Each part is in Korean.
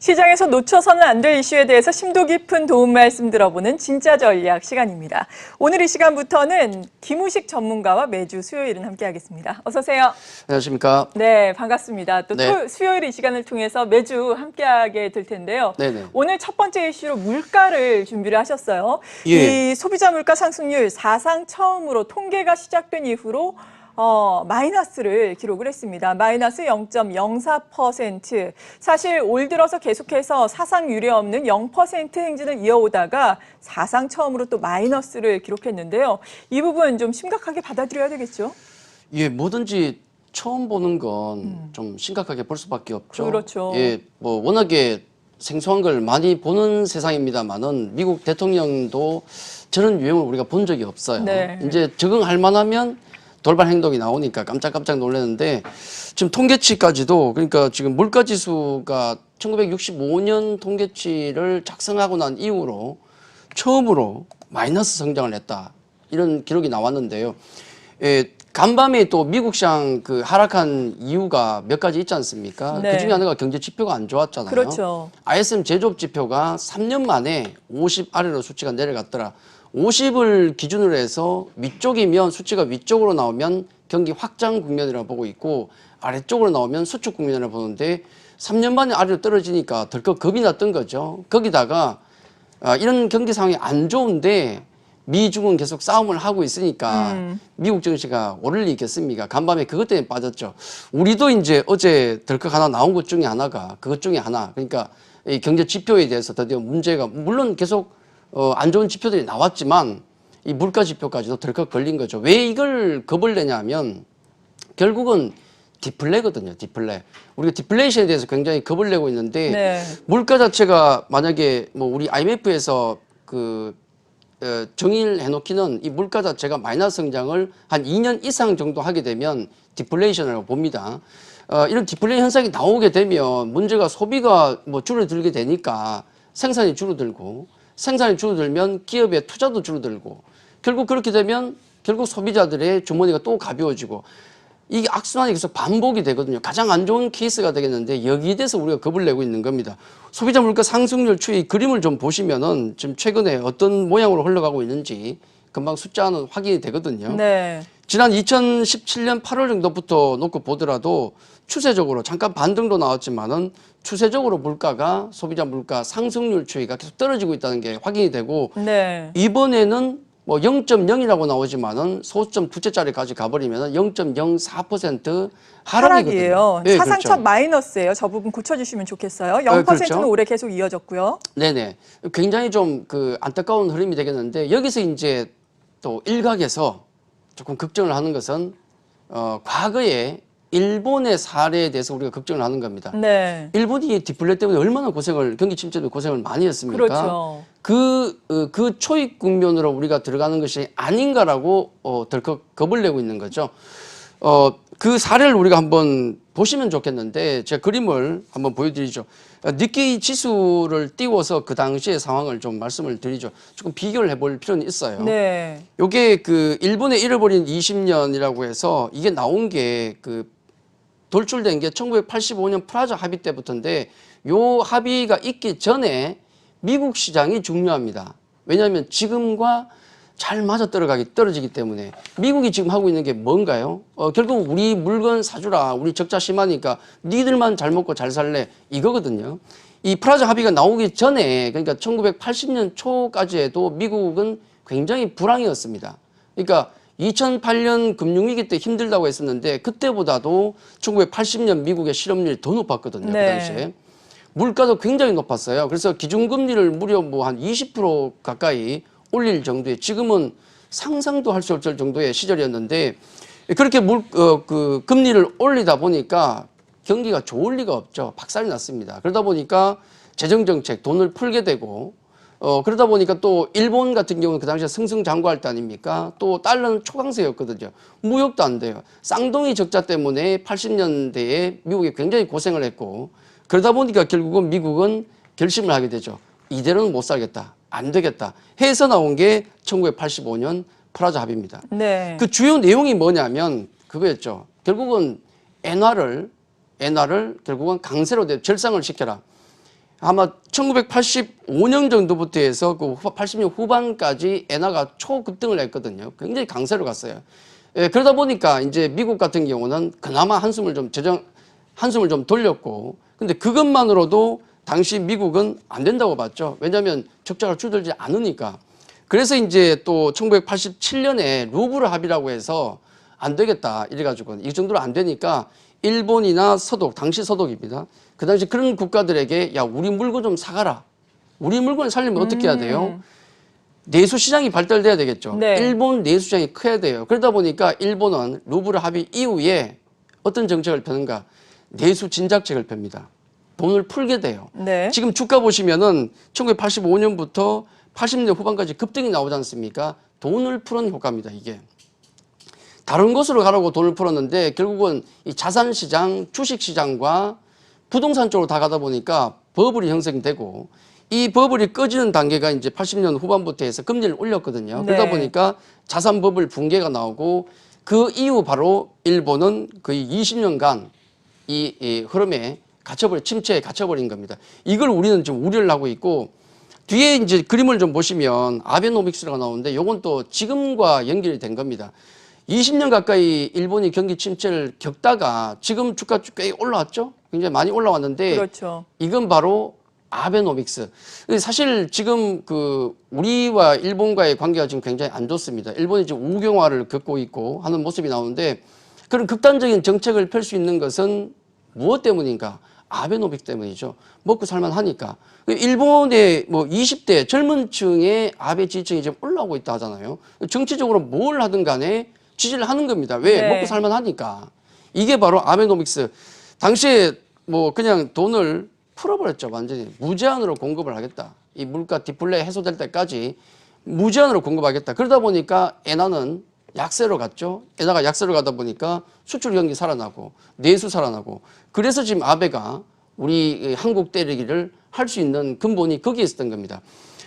시장에서 놓쳐서는 안 될 이슈에 대해서 심도 깊은 도움 말씀 들어보는 진짜 전략 시간입니다. 오늘 이 시간부터는 김우식 전문가와 매주 수요일은 함께하겠습니다. 어서 오세요. 안녕하십니까? 네, 반갑습니다. 또 네. 수요일 이 시간을 통해서 매주 함께하게 될 텐데요. 네네. 오늘 첫 번째 이슈로 물가를 준비를 하셨어요. 예. 이 소비자 물가 상승률 사상 처음으로 통계가 시작된 이후로 마이너스를 기록을 했습니다. 마이너스 0.04%. 사실 올 들어서 계속해서 사상 유례 없는 0% 행진을 이어오다가 사상 처음으로 또 마이너스를 기록했는데요. 이 부분 좀 심각하게 받아들여야 되겠죠? 예, 뭐든지 처음 보는 건 좀 심각하게 볼 수밖에 없죠. 그렇죠. 예, 뭐 워낙에 생소한 걸 많이 보는 세상입니다만은 미국 대통령도 저런 유형을 우리가 본 적이 없어요. 네. 이제 적응할 만하면 돌발 행동이 나오니까 깜짝깜짝 놀랐는데 지금 통계치까지도 그러니까 지금 물가지수가 1965년 통계치를 작성하고 난 이후로 처음으로 마이너스 성장을 했다. 이런 기록이 나왔는데요. 예, 간밤에 또 미국 시장 그 하락한 이유가 몇 가지 있지 않습니까? 네. 그 중에 하나가 경제 지표가 안 좋았잖아요. 그렇죠. ISM 제조업 지표가 3년 만에 50 아래로 수치가 내려갔더라. 50을 기준으로 해서 위쪽이면 수치가 위쪽으로 나오면 경기 확장 국면이라고 보고 있고 아래쪽으로 나오면 수축 국면이라고 보는데 3년 만에 아래로 떨어지니까 덜컥 겁이 났던 거죠. 거기다가 이런 경기 상황이 안 좋은데 미중은 계속 싸움을 하고 있으니까 미국 증시가 오를 리 있겠습니까? 간밤에 그것 때문에 빠졌죠. 우리도 이제 어제 덜컥 하나 나온 것 중에 하나가 그것 중에 하나. 그러니까 이 경제 지표에 대해서 드디어 문제가 물론 계속 안 좋은 지표들이 나왔지만 이 물가 지표까지도 덜컥 걸린 거죠. 왜 이걸 겁을 내냐면 결국은 디플레거든요. 디플레. 우리가 디플레이션에 대해서 굉장히 겁을 내고 있는데 네. 물가 자체가 만약에 뭐 우리 IMF에서 정의를 해놓기는 이 물가 자체가 마이너스 성장을 한 2년 이상 정도 하게 되면 디플레이션이라고 봅니다. 이런 디플레이션 현상이 나오게 되면 문제가 소비가 뭐 줄어들게 되니까 생산이 줄어들고 생산이 줄어들면 기업의 투자도 줄어들고 결국 그렇게 되면 결국 소비자들의 주머니가 또 가벼워지고 이게 악순환이 계속 반복이 되거든요. 가장 안 좋은 케이스가 되겠는데 여기에 대해서 우리가 겁을 내고 있는 겁니다. 소비자 물가 상승률 추이 그림을 좀 보시면은 지금 최근에 어떤 모양으로 흘러가고 있는지 금방 숫자는 확인이 되거든요. 네. 지난 2017년 8월 정도부터 놓고 보더라도 추세적으로 잠깐 반등도 나왔지만은 추세적으로 물가가 소비자 물가 상승률 추이가 계속 떨어지고 있다는 게 확인이 되고 네. 이번에는 뭐 0.0이라고 나오지만은 소수점 두째짜리까지 가버리면은 0.04% 하락이거든요. 하락이에요. 네, 사상 그렇죠. 첫 마이너스예요. 저 부분 고쳐주시면 좋겠어요. 0%는 그렇죠. 올해 계속 이어졌고요. 네네. 굉장히 좀 그 안타까운 흐름이 되겠는데 여기서 이제 또 일각에서 조금 걱정을 하는 것은 과거에 일본의 사례에 대해서 우리가 걱정을 하는 겁니다. 네. 일본이 디플레 때문에 얼마나 경기 침체 때문에 고생을 많이 했습니까? 그렇죠. 그 초입 국면으로 우리가 들어가는 것이 아닌가라고 덜컥 겁을 내고 있는 거죠. 그 사례를 우리가 한번 보시면 좋겠는데 제가 그림을 한번 보여드리죠. 니케이 지수를 띄워서 그 당시의 상황을 좀 말씀을 드리죠. 조금 비교를 해볼 필요는 있어요. 네. 요게 그 일본의 잃어버린 20년이라고 해서 이게 나온 게 그 돌출된 게 1985년 프라자 합의 때부터인데 요 합의가 있기 전에 미국 시장이 중요합니다. 왜냐하면 지금과 잘 맞아 떨어지기 때문에 미국이 지금 하고 있는 게 뭔가요? 결국 우리 물건 사주라. 우리 적자 심하니까 니들만 잘 먹고 잘 살래. 이거거든요. 이 프라자 합의가 나오기 전에 그러니까 1980년 초까지 해도 미국은 굉장히 불황이었습니다. 그러니까 2008년 금융위기 때 힘들다고 했었는데 그때보다도 1980년 미국의 실업률이 더 높았거든요. 네. 그 당시에. 물가도 굉장히 높았어요. 그래서 기준금리를 무려 뭐 한 20% 가까이 올릴 정도의 지금은 상상도 할 수 없을 정도의 시절이었는데 그렇게 그 금리를 올리다 보니까 경기가 좋을 리가 없죠. 박살이 났습니다. 그러다 보니까 재정정책 돈을 풀게 되고 그러다 보니까 또 일본 같은 경우는 그 당시에 승승장구할 때 아닙니까? 또 달러는 초강세였거든요. 무역도 안 돼요. 쌍둥이 적자 때문에 80년대에 미국이 굉장히 고생을 했고 그러다 보니까 결국은 미국은 결심을 하게 되죠. 이대로는 못 살겠다. 안 되겠다. 해서 나온 게 1985년 프라자 합의입니다. 네. 그 주요 내용이 뭐냐면 그거였죠. 결국은 엔화를 결국은 강세로 절상을 시켜라. 아마 1985년 정도부터 해서 그 80년 후반까지 엔화가 초급등을 했거든요. 굉장히 강세로 갔어요. 예, 그러다 보니까 이제 미국 같은 경우는 그나마 한숨을 좀 돌렸고, 근데 그것만으로도 당시 미국은 안 된다고 봤죠. 왜냐하면 적자가 줄어들지 않으니까. 그래서 이제 또 1987년에 루블 합의라고 해서 안 되겠다 이래가지고 이 정도로 안 되니까 일본이나 서독, 당시 서독입니다. 그 당시 그런 국가들에게 야, 우리 물건 좀 사가라. 우리 물건을 살려면 어떻게 해야 돼요? 내수 시장이 발달돼야 되겠죠. 네. 일본 내수 시장이 커야 돼요. 그러다 보니까 일본은 루블 합의 이후에 어떤 정책을 펴는가? 내수 진작책을 펴니다. 돈을 풀게 돼요. 네. 지금 주가 보시면은 1985년부터 80년 후반까지 급등이 나오지 않습니까? 돈을 푸는 효과입니다, 이게. 다른 곳으로 가라고 돈을 풀었는데 결국은 이 자산시장, 주식시장과 부동산 쪽으로 다 가다 보니까 버블이 형성되고 이 버블이 꺼지는 단계가 이제 80년 후반부터 해서 금리를 올렸거든요. 네. 그러다 보니까 자산 버블 붕괴가 나오고 그 이후 바로 일본은 거의 20년간 이 흐름에 침체에 갇혀버린 겁니다. 이걸 우리는 지금 우려를 하고 있고 뒤에 이제 그림을 좀 보시면 아베노믹스가 나오는데 요건 또 지금과 연결이 된 겁니다. 20년 가까이 일본이 경기 침체를 겪다가 지금 주가 꽤 올라왔죠? 굉장히 많이 올라왔는데 그렇죠. 이건 바로 아베노믹스. 사실 지금 그 우리와 일본과의 관계가 지금 굉장히 안 좋습니다. 일본이 지금 우경화를 겪고 있고 하는 모습이 나오는데 그런 극단적인 정책을 펼 수 있는 것은 무엇 때문인가? 아베노믹스 때문이죠. 먹고 살만하니까. 일본의 뭐 20대 젊은 층의 아베 지지층이 지금 올라오고 있다 하잖아요. 정치적으로 뭘 하든 간에 지지를 하는 겁니다. 왜? 네. 먹고 살만하니까. 이게 바로 아베노믹스. 당시에 뭐 그냥 돈을 풀어버렸죠. 완전히. 무제한으로 공급을 하겠다. 이 물가 디플레 해소될 때까지 무제한으로 공급하겠다. 그러다 보니까 엔화는 약세로 갔죠. 엔화가 약세로 가다 보니까 수출 경기 살아나고 내수 살아나고 그래서 지금 아베가 우리 한국 때리기를 할 수 있는 근본이 거기에 있었던 겁니다.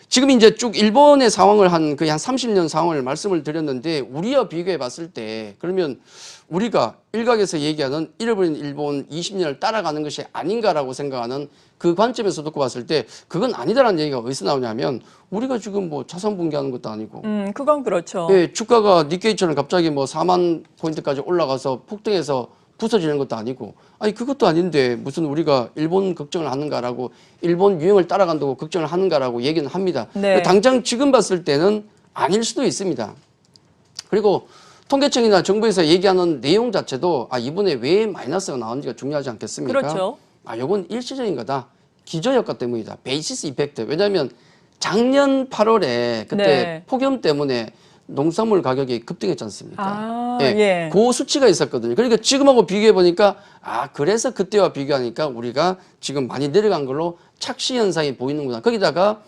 지금 이제 쭉 일본의 상황을 거의 한 30년 상황을 말씀을 드렸는데 우리와 비교해 봤을 때 그러면 우리가 일각에서 얘기하는 잃어버린 일본 20년을 따라가는 것이 아닌가라고 생각하는 그 관점에서 놓고 봤을 때 그건 아니다라는 얘기가 어디서 나오냐면 우리가 지금 뭐 자산 붕괴하는 것도 아니고 그건 그렇죠. 예, 주가가 니케이처럼 갑자기 뭐 4만 포인트까지 올라가서 폭등해서 부서지는 것도 아니고 아니 그것도 아닌데 무슨 우리가 일본 걱정을 하는가라고 일본 유행을 따라간다고 걱정을 하는가라고 얘기는 합니다. 네. 당장 지금 봤을 때는 아닐 수도 있습니다. 그리고 통계청이나 정부에서 얘기하는 내용 자체도 이번에 왜 마이너스가 나오는지가 중요하지 않겠습니까? 그렇죠. 요건 일시적인 거다. 기저효과 때문이다. 베이시스 이펙트. 왜냐하면 작년 8월에 그때 네. 폭염 때문에 농산물 가격이 급등했지 않습니까? 예. 그 수치가 있었거든요. 그러니까 지금하고 비교해 보니까 그래서 그때와 비교하니까 우리가 지금 많이 내려간 걸로 착시 현상이 보이는구나. 거기다가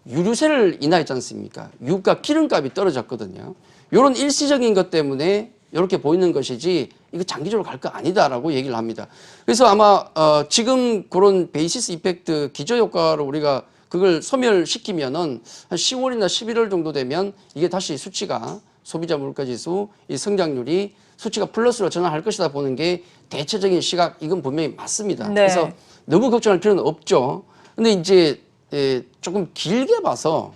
유류세를 인하했지 않습니까? 유가 기름값이 떨어졌거든요. 이런 일시적인 것 때문에 이렇게 보이는 것이지 이거 장기적으로 갈 거 아니다라고 얘기를 합니다. 그래서 아마 지금 그런 베이시스 이펙트 기저효과로 우리가 그걸 소멸시키면은 한 10월이나 11월 정도 되면 이게 다시 수치가 소비자 물가지수 이 성장률이 수치가 플러스로 전환할 것이다 보는 게 대체적인 시각 이건 분명히 맞습니다. 네. 그래서 너무 걱정할 필요는 없죠. 근데 이제 조금 길게 봐서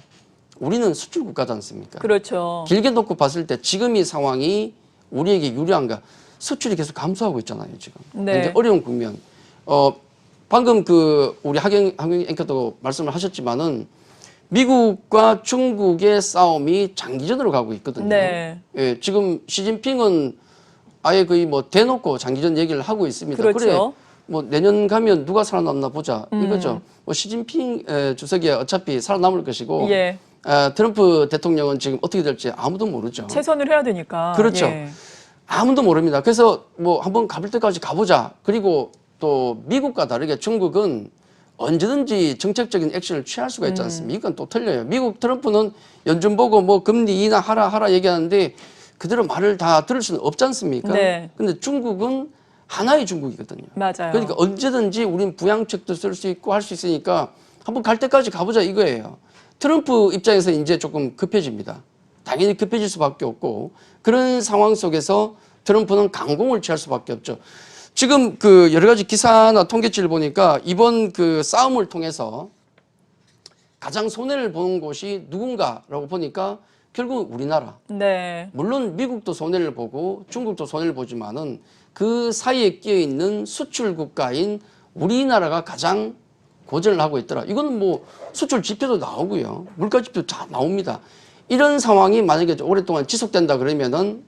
우리는 수출 국가지 않습니까? 그렇죠. 길게 놓고 봤을 때 지금 이 상황이 우리에게 유리한가? 수출이 계속 감소하고 있잖아요, 지금. 네. 굉장히 어려운 국면. 방금 우리 하경 앵커도 말씀을 하셨지만은 미국과 중국의 싸움이 장기전으로 가고 있거든요. 네. 예, 지금 시진핑은 아예 거의 뭐 대놓고 장기전 얘기를 하고 있습니다. 그렇죠. 그래, 뭐 내년 가면 누가 살아남나 보자 이거죠. 뭐 시진핑 주석이 어차피 살아남을 것이고 예. 트럼프 대통령은 지금 어떻게 될지 아무도 모르죠. 최선을 해야 되니까. 그렇죠. 예. 아무도 모릅니다. 그래서 뭐 한번 가볼 때까지 가보자. 그리고 또 미국과 다르게 중국은 언제든지 정책적인 액션을 취할 수가 있지 않습니까? 이건 또 틀려요. 미국 트럼프는 연준 보고 뭐 금리 인하 하라 얘기하는데 그대로 말을 다 들을 수는 없지 않습니까? 네. 근데 중국은 하나의 중국이거든요. 맞아요. 그러니까 언제든지 우린 부양책도 쓸 수 있고 할 수 있으니까 한번 갈 때까지 가보자 이거예요. 트럼프 입장에서 이제 조금 급해집니다. 당연히 급해질 수밖에 없고 그런 상황 속에서 트럼프는 강공을 취할 수밖에 없죠. 지금 그 여러 가지 기사나 통계치를 보니까 이번 그 싸움을 통해서 가장 손해를 보는 곳이 누군가라고 보니까 결국 우리나라. 네. 물론 미국도 손해를 보고 중국도 손해를 보지만은 그 사이에 끼어 있는 수출 국가인 우리나라가 가장 고전을 하고 있더라. 이거는 뭐 수출 지표도 나오고요. 물가 지표 다 나옵니다. 이런 상황이 만약에 오랫동안 지속된다 그러면은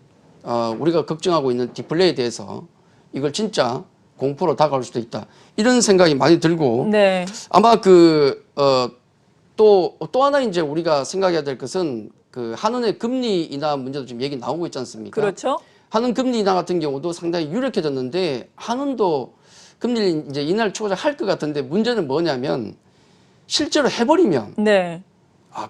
우리가 걱정하고 있는 디플레이에 대해서 이걸 진짜 공포로 다가올 수도 있다. 이런 생각이 많이 들고 네. 아마 또 하나 이제 우리가 생각해야 될 것은 그 한은의 금리 인하 문제도 지금 얘기 나오고 있지 않습니까? 그렇죠. 한은 금리 인하 같은 경우도 상당히 유력해졌는데 한은도 금리 이제 인하를 추가로 할 것 같은데 문제는 뭐냐면 실제로 해버리면 네.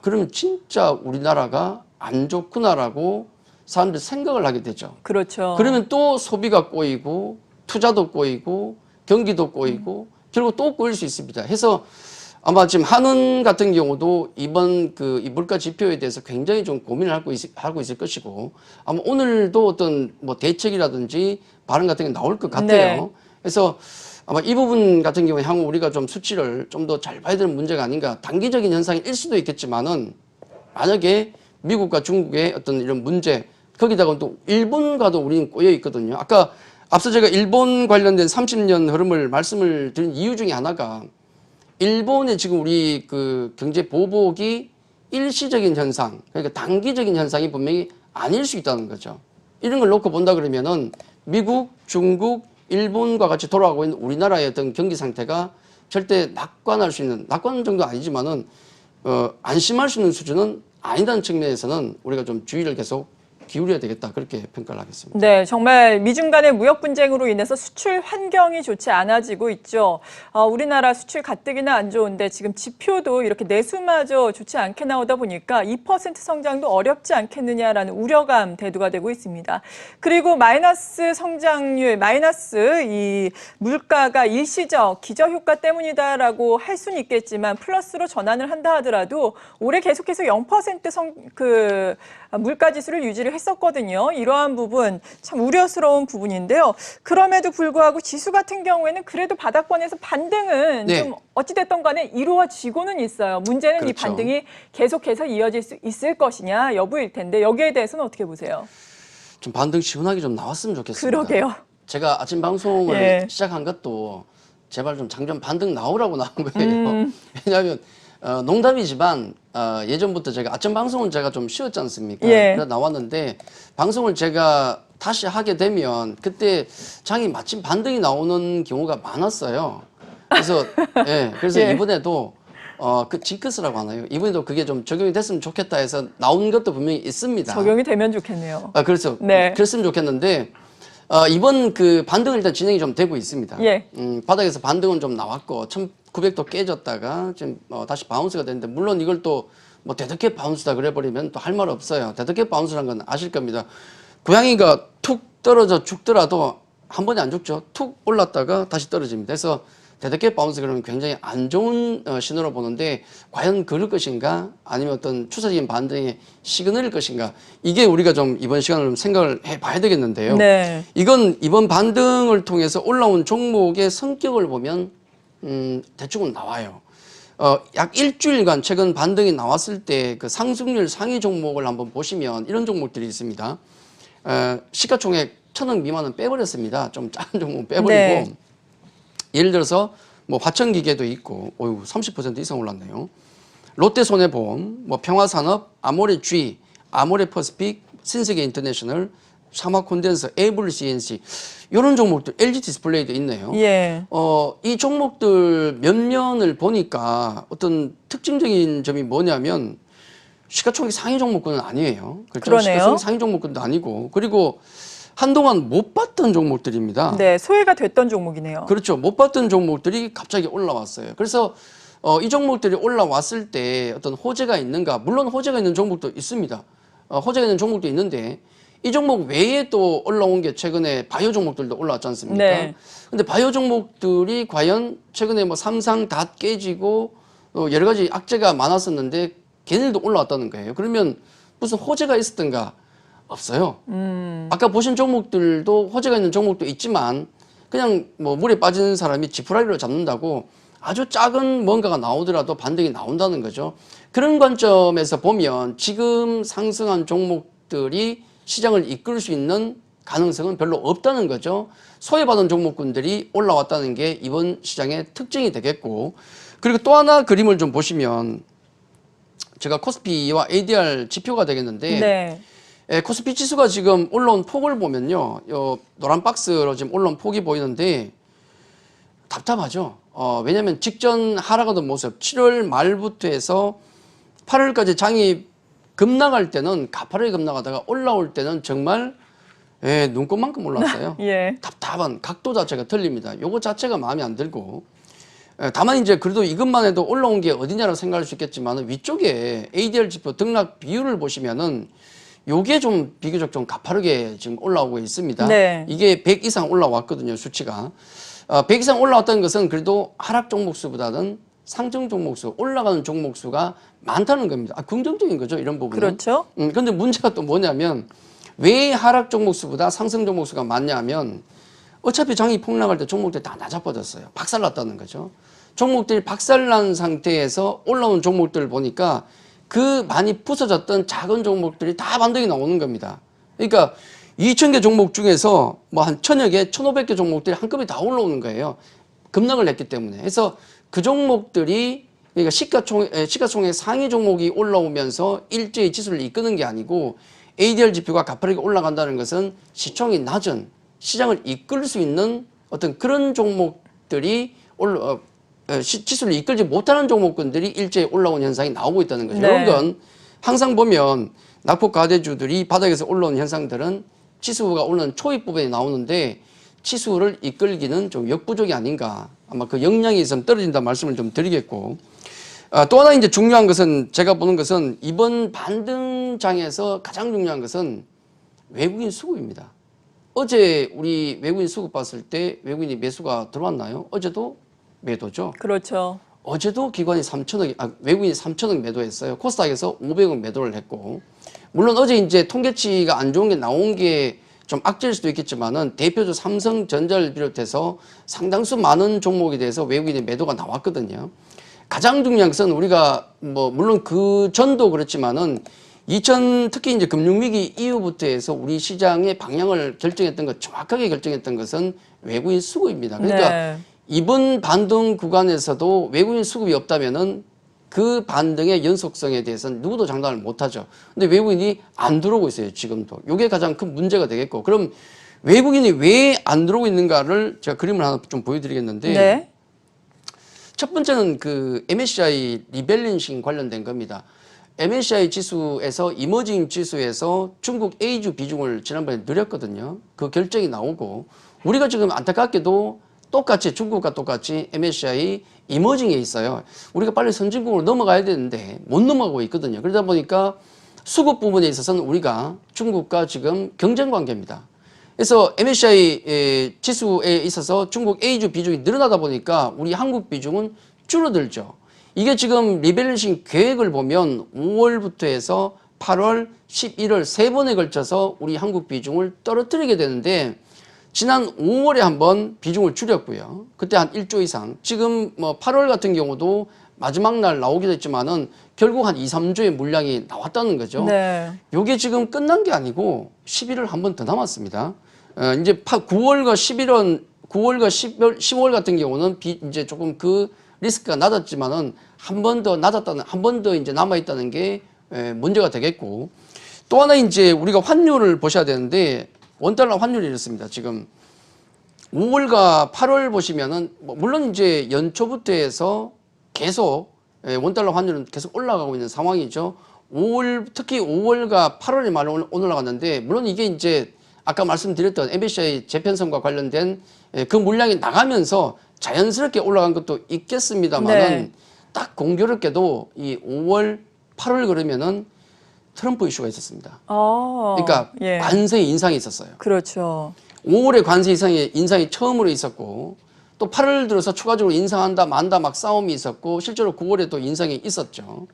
그러면 진짜 우리나라가 안 좋구나라고 사람들이 생각을 하게 되죠. 그렇죠. 그러면 또 소비가 꼬이고 투자도 꼬이고 경기도 꼬이고 결국 또 꼬일 수 있습니다. 해서 아마 지금 한은 같은 경우도 이번 이 물가 지표에 대해서 굉장히 좀 고민을 하고 있을 것이고 아마 오늘도 어떤 뭐 대책이라든지 발언 같은 게 나올 것 같아요. 네. 그래서 아마 이 부분 같은 경우에 향후 우리가 좀 수치를 좀 더 잘 봐야 되는 문제가 아닌가. 단기적인 현상일 수도 있겠지만은 만약에 미국과 중국의 어떤 이런 문제 거기다가 또 일본과도 우리는 꼬여 있거든요. 아까 앞서 제가 일본 관련된 30년 흐름을 말씀을 드린 이유 중에 하나가 일본의 지금 우리 그 경제 보복이 일시적인 현상, 그러니까 단기적인 현상이 분명히 아닐 수 있다는 거죠. 이런 걸 놓고 본다 그러면은 미국, 중국, 일본과 같이 돌아가고 있는 우리나라의 어떤 경기 상태가 절대 낙관할 수 있는, 낙관 정도 아니지만은 안심할 수 있는 수준은 아니다는 측면에서는 우리가 좀 주의를 계속 기울여야 되겠다, 그렇게 평가를 하겠습니다. 네, 정말 미중 간의 무역 분쟁으로 인해서 수출 환경이 좋지 않아지고 있죠. 우리나라 수출 가뜩이나 안 좋은데 지금 지표도 이렇게 내수마저 좋지 않게 나오다 보니까 2% 성장도 어렵지 않겠느냐라는 우려감 대두가 되고 있습니다. 그리고 마이너스 성장률, 마이너스 이 물가가 일시적 기저효과 때문이다라고 할 수는 있겠지만 플러스로 전환을 한다 하더라도 올해 계속해서 0% 물가 지수를 유지를 했었거든요. 이러한 부분 참 우려스러운 부분인데요. 그럼에도 불구하고 지수 같은 경우에는 그래도 바닥권에서 반등은 네. 좀 어찌됐든 간에 이루어지고는 있어요. 문제는 이 그렇죠. 반등이 계속해서 이어질 수 있을 것이냐 여부일 텐데 여기에 대해서는 어떻게 보세요? 좀 반등 시원하게 좀 나왔으면 좋겠습니다. 그러게요. 제가 아침 방송을 예. 시작한 것도 제발 좀 장전 반등 나오라고 나온 거예요. 왜냐하면 농담이지만 예전부터 제가 아침 방송은 제가 좀 쉬었지 않습니까? 예. 그래서 나왔는데 방송을 제가 다시 하게 되면 그때 장이 마침 반등이 나오는 경우가 많았어요. 그래서 그래서 예. 이번에도 그 징크스라고 하나요? 이번에도 그게 좀 적용이 됐으면 좋겠다 해서 나온 것도 분명히 있습니다. 적용이 되면 좋겠네요. 그래서 네. 그랬으면 좋겠는데 이번 그 반등은 일단 진행이 좀 되고 있습니다. 예. 바닥에서 반등은 좀 나왔고 1900도 깨졌다가 지금 다시 바운스가 됐는데 물론 이걸 또 뭐 데드캣 바운스다 그래버리면 또 할 말 없어요. 데드캣 바운스라는 건 아실 겁니다. 고양이가 툭 떨어져 죽더라도 한 번에 안 죽죠. 툭 올랐다가 다시 떨어집니다. 그래서 데드캣 바운스 그러면 굉장히 안 좋은 신호로 보는데 과연 그럴 것인가 아니면 어떤 추세적인 반등의 시그널일 것인가 이게 우리가 좀 이번 시간을 좀 생각을 해봐야 되겠는데요. 네. 이건 이번 반등을 통해서 올라온 종목의 성격을 보면 대충은 나와요. 약 일주일간 최근 반등이 나왔을 때 그 상승률 상위 종목을 한번 보시면 이런 종목들이 있습니다. 시가총액 1,000억 미만은 빼버렸습니다. 좀 작은 종목은 빼버리고 네. 예를 들어서 뭐 화천기계도 있고, 30% 이상 올랐네요. 롯데손해보험, 뭐 평화산업, 아모레G, 아모레퍼시픽, 신세계 인터내셔널, 사마콘덴서, 에이블 CNC 이런 종목들, LG 디스플레이도 있네요. 예. 이 종목들 면면을 보니까 어떤 특징적인 점이 뭐냐면 시가총액 상위 종목군은 아니에요. 그렇죠? 그러네요. 시가총액 상위 종목군도 아니고 그리고 한동안 못 봤던 종목들입니다. 네, 소외가 됐던 종목이네요. 그렇죠. 못 봤던 종목들이 갑자기 올라왔어요. 그래서 이 종목들이 올라왔을 때 어떤 호재가 있는가? 물론 호재가 있는 종목도 있습니다. 호재가 있는 종목도 있는데 이 종목 외에 또 올라온 게 최근에 바이오 종목들도 올라왔지 않습니까? 네. 근데 바이오 종목들이 과연 최근에 뭐 삼상 다 깨지고 여러 가지 악재가 많았었는데 걔네들도 올라왔다는 거예요. 그러면 무슨 호재가 있었던가? 없어요. 아까 보신 종목들도 호재가 있는 종목도 있지만 그냥 뭐 물에 빠지는 사람이 지푸라기로 잡는다고 아주 작은 뭔가가 나오더라도 반등이 나온다는 거죠. 그런 관점에서 보면 지금 상승한 종목들이 시장을 이끌 수 있는 가능성은 별로 없다는 거죠. 소외받은 종목군들이 올라왔다는 게 이번 시장의 특징이 되겠고, 그리고 또 하나 그림을 좀 보시면 제가 코스피와 ADR 지표가 되겠는데 네. 코스피 지수가 지금 올라온 폭을 보면요, 요 노란 박스로 지금 올라온 폭이 보이는데 답답하죠. 왜냐하면 직전 하락하던 모습 7월 말부터 해서 8월까지 장이 급락할 때는 가파르게 급락하다가 올라올 때는 정말 눈꽃만큼 올랐어요. 예. 답답한 각도 자체가 틀립니다. 요거 자체가 마음에 안 들고, 다만 이제 그래도 이것만 해도 올라온 게 어디냐라고 생각할 수 있겠지만 위쪽에 ADR 지표 등락 비율을 보시면은 요게 좀 비교적 좀 가파르게 지금 올라오고 있습니다. 네. 이게 100 이상 올라왔거든요, 수치가. 100 이상 올라왔다는 것은 그래도 하락 종목 수보다는 상승 종목 수, 올라가는 종목 수가 많다는 겁니다. 긍정적인 거죠, 이런 부분은. 그렇죠. 그런데 문제가 또 뭐냐면 왜 하락 종목 수보다 상승 종목 수가 많냐면 어차피 장이 폭락할 때 종목들이 다 낮아버렸어요. 박살났다는 거죠. 종목들이 박살난 상태에서 올라온 종목들을 보니까 그 많이 부서졌던 작은 종목들이 다 반등이 나오는 겁니다. 그러니까 2,000개 종목 중에서 뭐 한 1,000여 개, 1,500개 종목들이 한꺼번에 다 올라오는 거예요. 급락을 했기 때문에. 그래서 그 종목들이 그러니까 시가총액 상위 종목이 올라오면서 일제히 지수를 이끄는 게 아니고 ADR 지표가 가파르게 올라간다는 것은 시총이 낮은 시장을 이끌 수 있는 어떤 그런 종목들이 지수를 이끌지 못하는 종목군들이 일제히 올라온 현상이 나오고 있다는 거죠. 네. 이런 건 항상 보면 낙폭 가대주들이 바닥에서 올라온 현상들은 지수가 올라오는 초입 부분에 나오는데 지수를 이끌기는 좀 역부족이 아닌가, 아마 그 역량이 좀 떨어진다 말씀을 좀 드리겠고, 또 하나 이제 중요한 것은 제가 보는 것은 이번 반등장에서 가장 중요한 것은 외국인 수급입니다. 어제 우리 외국인 수급 봤을 때 외국인이 매수가 들어왔나요? 어제도 매도죠. 그렇죠. 어제도 기관이 외국인이 3천억 매도했어요. 코스닥에서 500억 매도를 했고, 물론 어제 이제 통계치가 안 좋은 게 나온 게 좀 악재일 수도 있겠지만은 대표적 삼성전자를 비롯해서 상당수 많은 종목에 대해서 외국인의 매도가 나왔거든요. 가장 중요한 것은 우리가 뭐 물론 그 전도 그렇지만은 특히 이제 금융위기 이후부터 해서 우리 시장의 방향을 결정했던 것, 정확하게 결정했던 것은 외국인 수급입니다. 그러니까 네. 이번 반등 구간에서도 외국인 수급이 없다면은 그 반등의 연속성에 대해서는 누구도 장담을 못하죠. 근데 외국인이 안 들어오고 있어요, 지금도. 이게 가장 큰 문제가 되겠고, 그럼 외국인이 왜 안 들어오고 있는가를 제가 그림을 하나 좀 보여드리겠는데, 네. 첫 번째는 그 MSCI 리밸런싱 관련된 겁니다. MSCI 지수에서 이머징 지수에서 중국 A주 비중을 지난번에 늘렸거든요. 그 결정이 나오고, 우리가 지금 안타깝게도 똑같이 중국과 똑같이 MSCI 이머징에 있어요. 우리가 빨리 선진국으로 넘어가야 되는데 못 넘어가고 있거든요. 그러다 보니까 수급 부분에 있어서는 우리가 중국과 지금 경쟁 관계입니다. 그래서 MSCI 지수에 있어서 중국 A주 비중이 늘어나다 보니까 우리 한국 비중은 줄어들죠. 이게 지금 리밸런싱 계획을 보면 5월부터 해서 8월, 11월 세 번에 걸쳐서 우리 한국 비중을 떨어뜨리게 되는데, 지난 5월에 한번 비중을 줄였고요. 그때 한 1조 이상. 지금 뭐 8월 같은 경우도 마지막 날 나오기도 했지만은 결국 한 2, 3조의 물량이 나왔다는 거죠. 네. 요게 지금 끝난 게 아니고 11월 한 번 더 남았습니다. 이제 9월과 10월 같은 경우는 이제 조금 그 리스크가 낮았지만은 한 번 더 이제 남아있다는 게 문제가 되겠고, 또 하나 이제 우리가 환율을 보셔야 되는데, 원달러 환율이 이렇습니다. 지금 5월과 8월 보시면은 물론 이제 연초부터 해서 계속 원달러 환율은 계속 올라가고 있는 상황이죠. 특히 5월과 8월에 많이 올라갔는데, 물론 이게 이제 아까 말씀드렸던 MSCI 재편성과 관련된 그 물량이 나가면서 자연스럽게 올라간 것도 있겠습니다만은, 네. 딱 공교롭게도 이 5월, 8월 그러면은 트럼프 이슈가 있었습니다. 그러니까 예. 관세 인상이 있었어요. 그렇죠. 5월에 관세 인상이 처음으로 있었고, 또 8월 들어서 추가적으로 인상한다 만다 막 싸움이 있었고, 실제로 9월에 또 인상이 있었죠.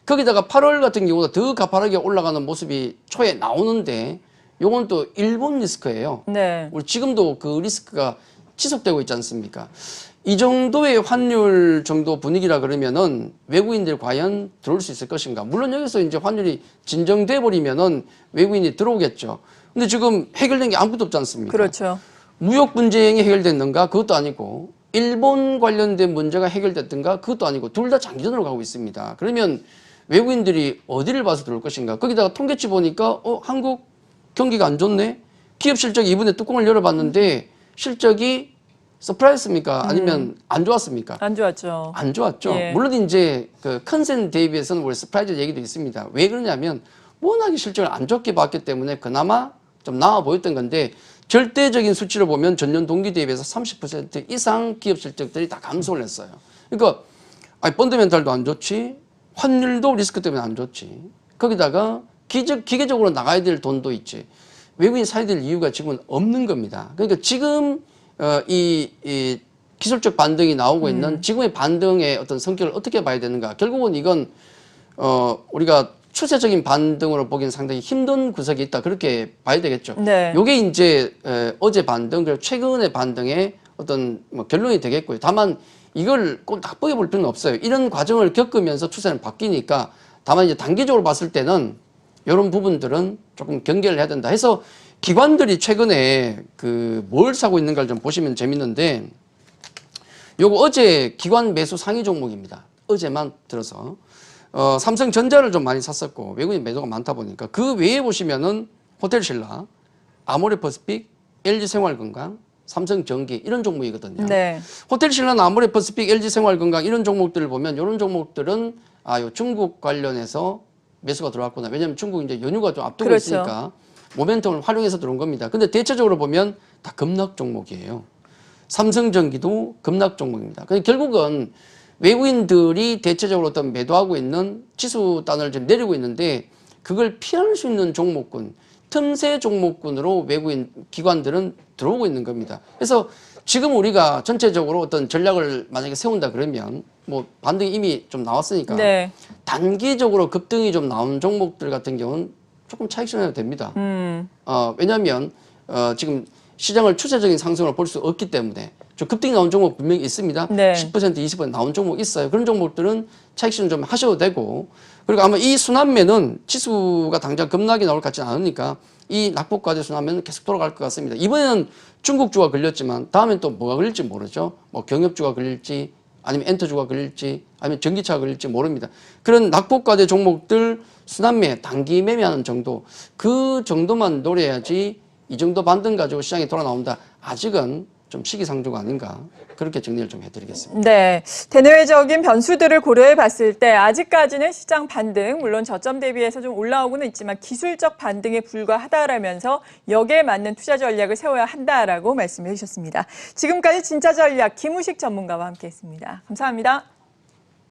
거기다가 8월 같은 경우도 더 가파르게 올라가는 모습이 초에 나오는데, 요건 또 일본 리스크예요. 네. 우리 지금도 그 리스크가 지속되고 있지 않습니까? 이 정도의 환율 정도 분위기라 그러면은 외국인들 과연 들어올 수 있을 것인가? 물론 여기서 이제 환율이 진정돼 버리면은 외국인이 들어오겠죠. 근데 지금 해결된 게 아무것도 없지 않습니까? 그렇죠. 무역 분쟁이 해결됐는가? 그것도 아니고 일본 관련된 문제가 해결됐든가? 그것도 아니고 둘 다 장기전으로 가고 있습니다. 그러면 외국인들이 어디를 봐서 들어올 것인가? 거기다가 통계치 보니까 한국 경기가 안 좋네? 기업 실적 2분의 뚜껑을 열어봤는데 실적이 서프라이즈입니까? 아니면 안 좋았습니까? 안 좋았죠. 안 좋았죠. 예. 물론 이제 그 컨센 대비해서는 원래 서프라이즈 얘기도 있습니다. 왜 그러냐면 워낙에 실적을 안 좋게 봤기 때문에 그나마 좀 나아 보였던 건데 절대적인 수치로 보면 전년 동기 대비해서 30% 이상 기업 실적들이 다 감소를 했어요. 그러니까 펀더멘탈도 안 좋지, 환율도 리스크 때문에 안 좋지. 거기다가 기계적으로 나가야 될 돈도 있지. 외국인 사야 될 이유가 지금은 없는 겁니다. 그러니까 지금 이 기술적 반등이 나오고 있는 지금의 반등의 어떤 성격을 어떻게 봐야 되는가? 결국은 이건 우리가 추세적인 반등으로 보기엔 상당히 힘든 구석이 있다. 그렇게 봐야 되겠죠. 네. 요게 이제 어제 반등 그리고 최근의 반등의 어떤 뭐 결론이 되겠고요. 다만 이걸 꼭 나쁘게 볼 필요는 없어요. 이런 과정을 겪으면서 추세는 바뀌니까 다만 이제 단기적으로 봤을 때는 이런 부분들은 조금 경계를 해야 된다 해서 기관들이 최근에 그 뭘 사고 있는가를 좀 보시면 재밌는데 요거 어제 기관 매수 상위 종목입니다. 어제만 들어서 삼성전자를 좀 많이 샀었고 외국인 매도가 많다 보니까 그 외에 보시면은 호텔신라, 아모레퍼시픽, LG생활건강, 삼성전기 이런 종목이거든요. 네. 호텔신라나 아모레퍼시픽, LG생활건강 이런 종목들을 보면 이런 종목들은 요 중국 관련해서 매수가 들어왔구나. 왜냐하면 중국 이제 연휴가 좀 앞두고 그렇죠. 있으니까 모멘텀을 활용해서 들어온 겁니다. 근데 대체적으로 보면 다 급락 종목이에요. 삼성전기도 급락 종목입니다. 그러니까 결국은 외국인들이 대체적으로 어떤 매도하고 있는 지수 단을 좀 내리고 있는데 그걸 피할 수 있는 종목군, 틈새 종목군으로 외국인 기관들은 들어오고 있는 겁니다. 그래서 지금 우리가 전체적으로 어떤 전략을 만약에 세운다 그러면 뭐 반등이 이미 좀 나왔으니까 네. 단기적으로 급등이 좀 나온 종목들 같은 경우는 조금 차익 실현이 됩니다. 왜냐하면 지금 시장을 추세적인 상승으로 볼 수 없기 때문에 좀 급등이 나온 종목 분명히 있습니다. 네. 10% 20% 나온 종목 있어요. 그런 종목들은 차익 실현 좀 하셔도 되고 그리고 아마 이 순환매는 지수가 당장 급락이 나올 것 같지는 않으니까 이 낙폭과대 순환매는 계속 돌아갈 것 같습니다. 이번에는 중국주가 걸렸지만 다음엔 또 뭐가 걸릴지 모르죠. 뭐 경협주가 걸릴지 아니면 엔터주가 걸릴지 아니면 전기차가 걸릴지 모릅니다. 그런 낙폭과대 종목들 순환매 단기 매매하는 정도 그 정도만 노려야지 이 정도 반등 가지고 시장이 돌아 나온다. 아직은 좀 시기상조가 아닌가 그렇게 정리를 좀 해드리겠습니다. 네, 대내외적인 변수들을 고려해 봤을 때 아직까지는 시장 반등, 물론 저점 대비해서 좀 올라오고는 있지만 기술적 반등에 불과하다라면서 여기에 맞는 투자 전략을 세워야 한다라고 말씀해 주셨습니다. 지금까지 진짜 전략 김우식 전문가와 함께했습니다. 감사합니다.